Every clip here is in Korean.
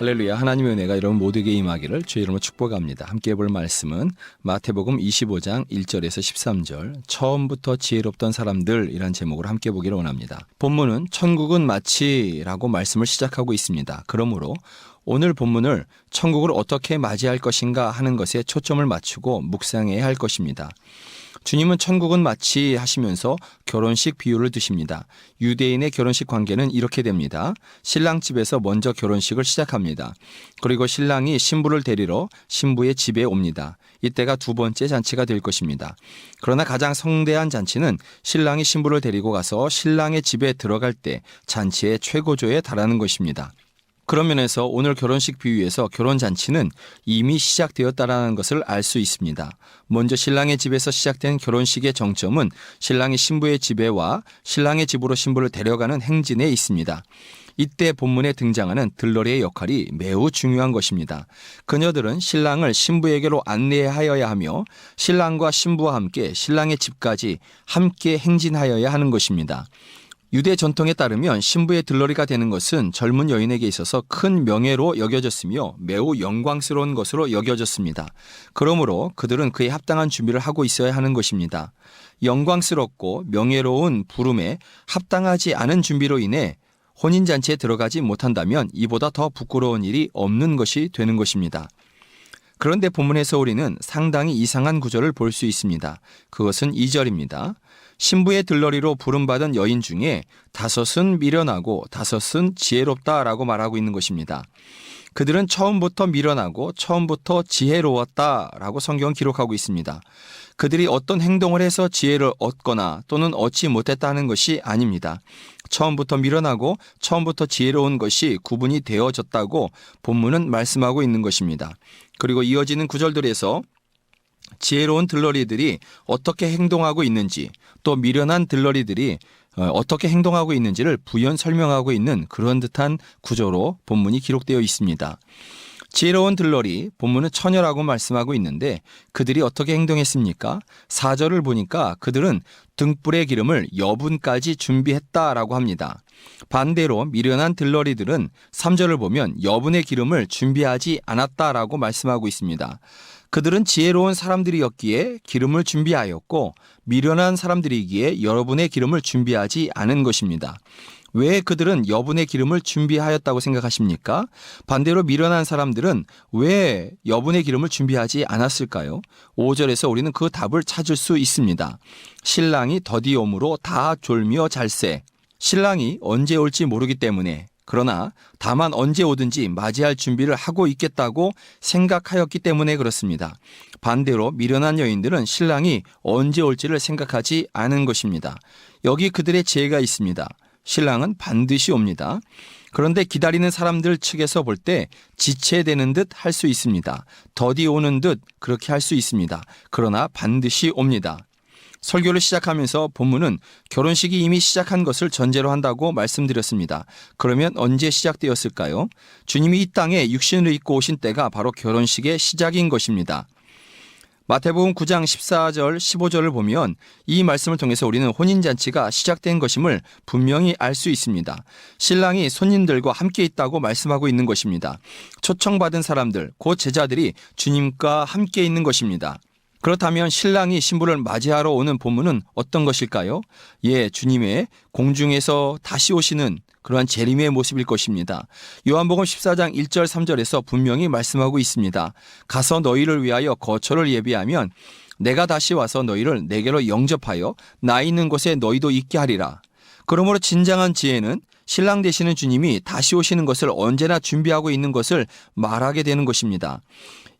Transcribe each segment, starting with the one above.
할렐루야. 하나님의 은혜가 여러분 모두에게 임하기를 주의 이름으로 축복합니다. 함께 볼 말씀은 마태복음 25장 1절에서 13절 처음부터 지혜롭던 사람들이란 제목으로 함께 보기를 원합니다. 본문은 천국은 마치라고 말씀을 시작하고 있습니다. 그러므로 오늘 본문을 천국을 어떻게 맞이할 것인가 하는 것에 초점을 맞추고 묵상해야 할 것입니다. 주님은 천국은 마치 하시면서 결혼식 비유를 드십니다. 유대인의 결혼식 관계는 이렇게 됩니다. 신랑 집에서 먼저 결혼식을 시작합니다. 그리고 신랑이 신부를 데리러 신부의 집에 옵니다. 이때가 두 번째 잔치가 될 것입니다. 그러나 가장 성대한 잔치는 신랑이 신부를 데리고 가서 신랑의 집에 들어갈 때 잔치의 최고조에 달하는 것입니다. 그런 면에서 오늘 결혼식 비유에서 결혼잔치는 이미 시작되었다는 것을 알 수 있습니다. 먼저 신랑의 집에서 시작된 결혼식의 정점은 신랑이 신부의 집에 와 신랑의 집으로 신부를 데려가는 행진에 있습니다. 이때 본문에 등장하는 들러리의 역할이 매우 중요한 것입니다. 그녀들은 신랑을 신부에게로 안내하여야 하며 신랑과 신부와 함께 신랑의 집까지 함께 행진하여야 하는 것입니다. 유대 전통에 따르면 신부의 들러리가 되는 것은 젊은 여인에게 있어서 큰 명예로 여겨졌으며 매우 영광스러운 것으로 여겨졌습니다. 그러므로 그들은 그에 합당한 준비를 하고 있어야 하는 것입니다. 영광스럽고 명예로운 부름에 합당하지 않은 준비로 인해 혼인잔치에 들어가지 못한다면 이보다 더 부끄러운 일이 없는 것이 되는 것입니다. 그런데 본문에서 우리는 상당히 이상한 구절을 볼 수 있습니다. 그것은 2절입니다. 신부의 들러리로 부름받은 여인 중에 5은 미련하고 5은 지혜롭다라고 말하고 있는 것입니다. 그들은 처음부터 미련하고 처음부터 지혜로웠다라고 성경은 기록하고 있습니다. 그들이 어떤 행동을 해서 지혜를 얻거나 또는 얻지 못했다는 것이 아닙니다. 처음부터 미련하고 처음부터 지혜로운 것이 구분이 되어졌다고 본문은 말씀하고 있는 것입니다. 그리고 이어지는 구절들에서 지혜로운 들러리들이 어떻게 행동하고 있는지 또 미련한 들러리들이 어떻게 행동하고 있는지를 부연 설명하고 있는 그런 듯한 구조로 본문이 기록되어 있습니다. 지혜로운 들러리, 본문은 처녀라고 말씀하고 있는데 그들이 어떻게 행동했습니까? 4절을 보니까 그들은 등불의 기름을 여분까지 준비했다라고 합니다. 반대로 미련한 들러리들은 3절을 보면 여분의 기름을 준비하지 않았다라고 말씀하고 있습니다. 그들은 지혜로운 사람들이었기에 기름을 준비하였고 미련한 사람들이기에 여러분의 기름을 준비하지 않은 것입니다. 왜 그들은 여분의 기름을 준비하였다고 생각하십니까? 반대로 미련한 사람들은 왜 여분의 기름을 준비하지 않았을까요? 5절에서 우리는 그 답을 찾을 수 있습니다. 신랑이 더디 오므로 다 졸며 잘세. 신랑이 언제 올지 모르기 때문에 그러나 다만 언제 오든지 맞이할 준비를 하고 있겠다고 생각하였기 때문에 그렇습니다. 반대로 미련한 여인들은 신랑이 언제 올지를 생각하지 않은 것입니다. 여기 그들의 지혜가 있습니다. 신랑은 반드시 옵니다. 그런데 기다리는 사람들 측에서 볼 때 지체되는 듯 할 수 있습니다. 더디 오는 듯 그렇게 할 수 있습니다. 그러나 반드시 옵니다. 설교를 시작하면서 본문은 결혼식이 이미 시작한 것을 전제로 한다고 말씀드렸습니다. 그러면 언제 시작되었을까요? 주님이 이 땅에 육신을 입고 오신 때가 바로 결혼식의 시작인 것입니다. 마태복음 9장 14절 15절을 보면 이 말씀을 통해서 우리는 혼인잔치가 시작된 것임을 분명히 알 수 있습니다. 신랑이 손님들과 함께 있다고 말씀하고 있는 것입니다. 초청받은 사람들, 곧 제자들이 주님과 함께 있는 것입니다. 그렇다면 신랑이 신부를 맞이하러 오는 본문은 어떤 것일까요? 주님의 공중에서 다시 오시는 그러한 재림의 모습일 것입니다. 요한복음 14장 1절 3절에서 분명히 말씀하고 있습니다. 가서 너희를 위하여 거처를 예비하면 내가 다시 와서 너희를 내게로 영접하여 나 있는 곳에 너희도 있게 하리라. 그러므로 진정한 지혜는 신랑 되시는 주님이 다시 오시는 것을 언제나 준비하고 있는 것을 말하게 되는 것입니다.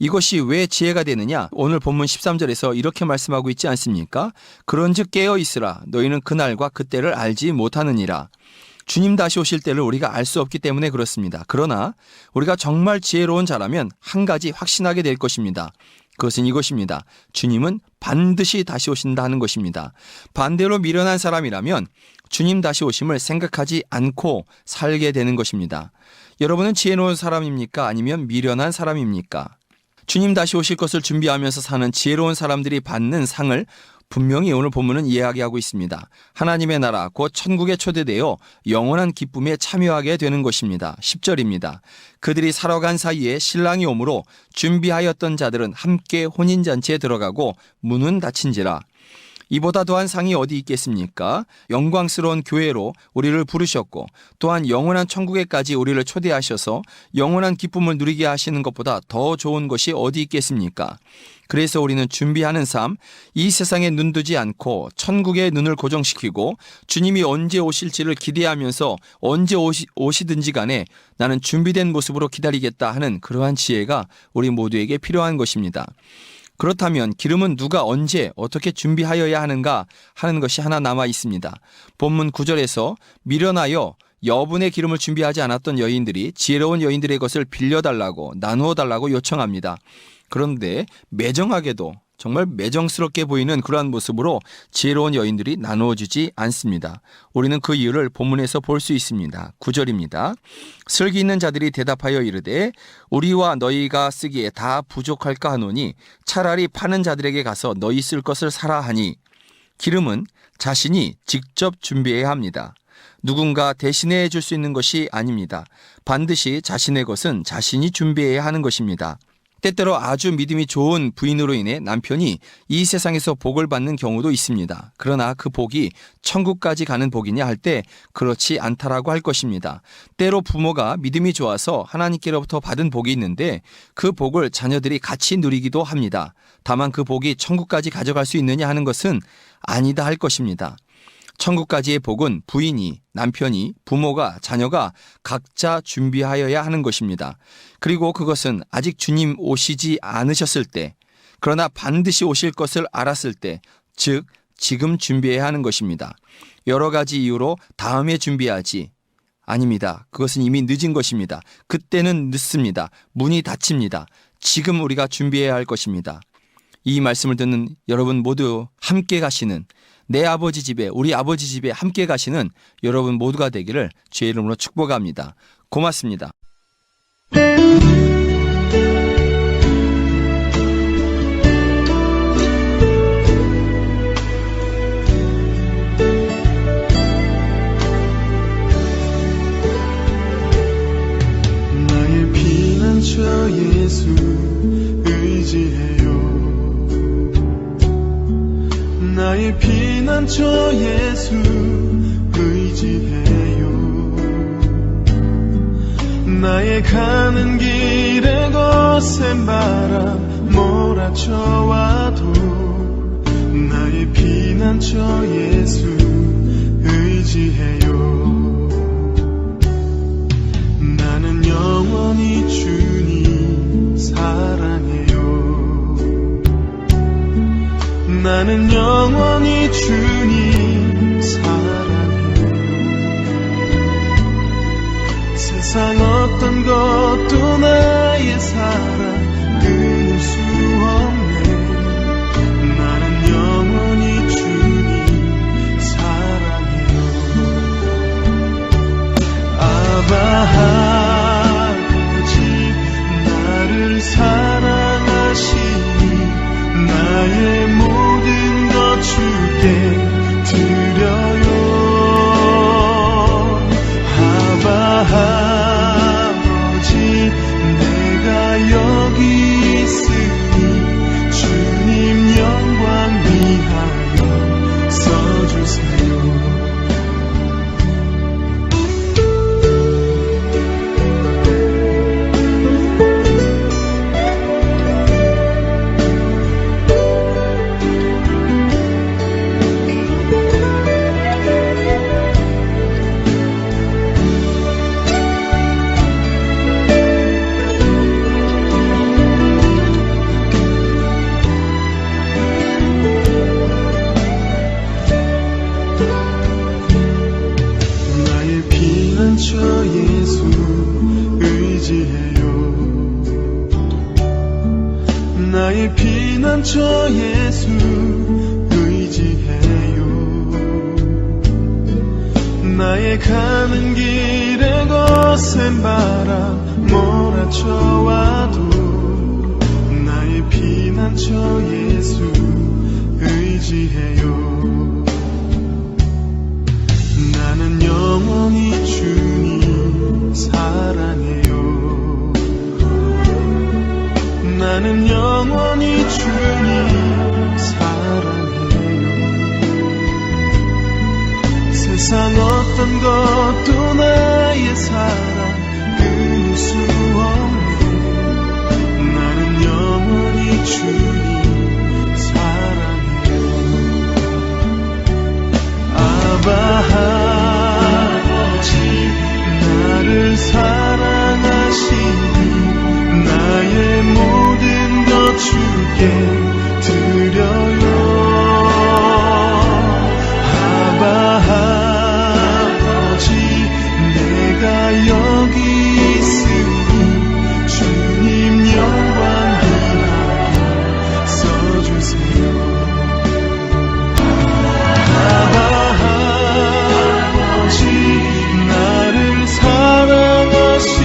이것이 왜 지혜가 되느냐? 오늘 본문 13절에서 이렇게 말씀하고 있지 않습니까? 그런즉 깨어 있으라. 너희는 그날과 그때를 알지 못하느니라. 주님 다시 오실 때를 우리가 알 수 없기 때문에 그렇습니다. 그러나 우리가 정말 지혜로운 자라면 한 가지 확신하게 될 것입니다. 그것은 이것입니다. 주님은 반드시 다시 오신다 하는 것입니다. 반대로 미련한 사람이라면 주님 다시 오심을 생각하지 않고 살게 되는 것입니다. 여러분은 지혜로운 사람입니까? 아니면 미련한 사람입니까? 주님 다시 오실 것을 준비하면서 사는 지혜로운 사람들이 받는 상을 분명히 오늘 본문은 이야기하고 있습니다. 하나님의 나라 곧 천국에 초대되어 영원한 기쁨에 참여하게 되는 것입니다. 10절입니다. 그들이 살아간 사이에 신랑이 오므로 준비하였던 자들은 함께 혼인잔치에 들어가고 문은 닫힌지라. 이보다 더한 상이 어디 있겠습니까? 영광스러운 교회로 우리를 부르셨고 또한 영원한 천국에까지 우리를 초대하셔서 영원한 기쁨을 누리게 하시는 것보다 더 좋은 것이 어디 있겠습니까? 그래서 우리는 준비하는 삶, 이 세상에 눈두지 않고 천국에 눈을 고정시키고 주님이 언제 오실지를 기대하면서 언제 오시든지 간에 나는 준비된 모습으로 기다리겠다 하는 그러한 지혜가 우리 모두에게 필요한 것입니다. 그렇다면 기름은 누가 언제 어떻게 준비하여야 하는가 하는 것이 하나 남아 있습니다. 본문 9절에서 미련하여 여분의 기름을 준비하지 않았던 여인들이 지혜로운 여인들의 것을 빌려달라고 나누어 달라고 요청합니다. 그런데 매정하게도 정말 매정스럽게 보이는 그러한 모습으로 지혜로운 여인들이 나누어주지 않습니다. 우리는 그 이유를 본문에서 볼 수 있습니다. 9절입니다. 슬기 있는 자들이 대답하여 이르되 우리와 너희가 쓰기에 다 부족할까 하노니 차라리 파는 자들에게 가서 너희 쓸 것을 사라 하니. 기름은 자신이 직접 준비해야 합니다. 누군가 대신해 줄 수 있는 것이 아닙니다. 반드시 자신의 것은 자신이 준비해야 하는 것입니다. 때때로 아주 믿음이 좋은 부인으로 인해 남편이 이 세상에서 복을 받는 경우도 있습니다. 그러나 그 복이 천국까지 가는 복이냐 할 때 그렇지 않다라고 할 것입니다. 때로 부모가 믿음이 좋아서 하나님께로부터 받은 복이 있는데 그 복을 자녀들이 같이 누리기도 합니다. 다만 그 복이 천국까지 가져갈 수 있느냐 하는 것은 아니다 할 것입니다. 천국까지의 복은 부인이, 남편이, 부모가, 자녀가 각자 준비하여야 하는 것입니다. 그리고 그것은 아직 주님 오시지 않으셨을 때, 그러나 반드시 오실 것을 알았을 때, 즉 지금 준비해야 하는 것입니다. 여러 가지 이유로 다음에 준비하지. 아닙니다. 그것은 이미 늦은 것입니다. 그때는 늦습니다. 문이 닫힙니다. 지금 우리가 준비해야 할 것입니다. 이 말씀을 듣는 여러분 모두 함께 가시는, 내 아버지 집에, 우리 아버지 집에 함께 가시는 여러분 모두가 되기를 주의 이름으로 축복합니다. 고맙습니다. 나의 피난처 예수 의지해요. 나의 피난처 예수 의지해요. 나의 가는 길에 거센 바람 몰아쳐와도 나의 피난처 예수 의지해요. 나는 영원히 주님 사랑해요. 나는 영원히 주님 사랑해요. 세상 어떤 것도 나의 사랑 끊을 수 없네. 나는 영원히 주님 사랑해요. 아바 아버지 나를 사랑하시니 나의 모든 것 주께 드려요. 아바 아버지 내가 여기 있으니 주님 영광 위하여 써주세요. 나의 피난처 예수 의지해요. 나의 가는 길에 거센 바람 몰아쳐와도 나의 피난처 예수 의지해요. 나는 영원히 주님 사랑해요. 세상 어떤 것도 나의 사랑 끊을 수 없네. 나는 영원히 주님 사랑해요. 아바 아버지 나를 사랑하시니 나의 모든 것 주께 드려요. 아바 아버지 내가 여기 있으니 주님 영광 위하여 써주세요. 아바 아버지 나를 사랑하시니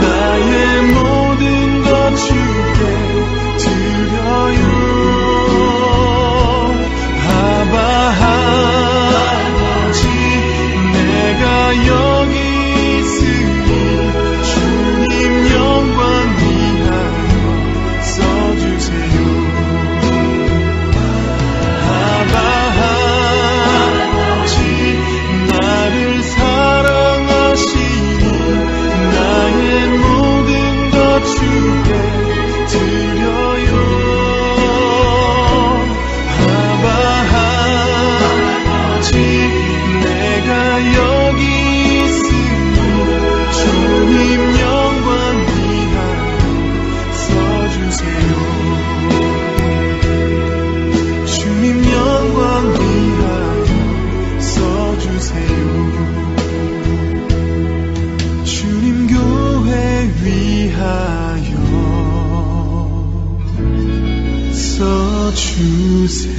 나의 모든 것 주께 드려요. 아바 아버지 내가 여기 있으니 주님 영광 위하여 써주세요. 아바 아버지 나를 사랑하시니 나의 모든 것 주께 드려요. 아바 아버지 내가 여기 있으니 주님 영광 위하여 써주세요. 주님 영광 위하여 써주세요. 주님 교회 위하여 써주세요.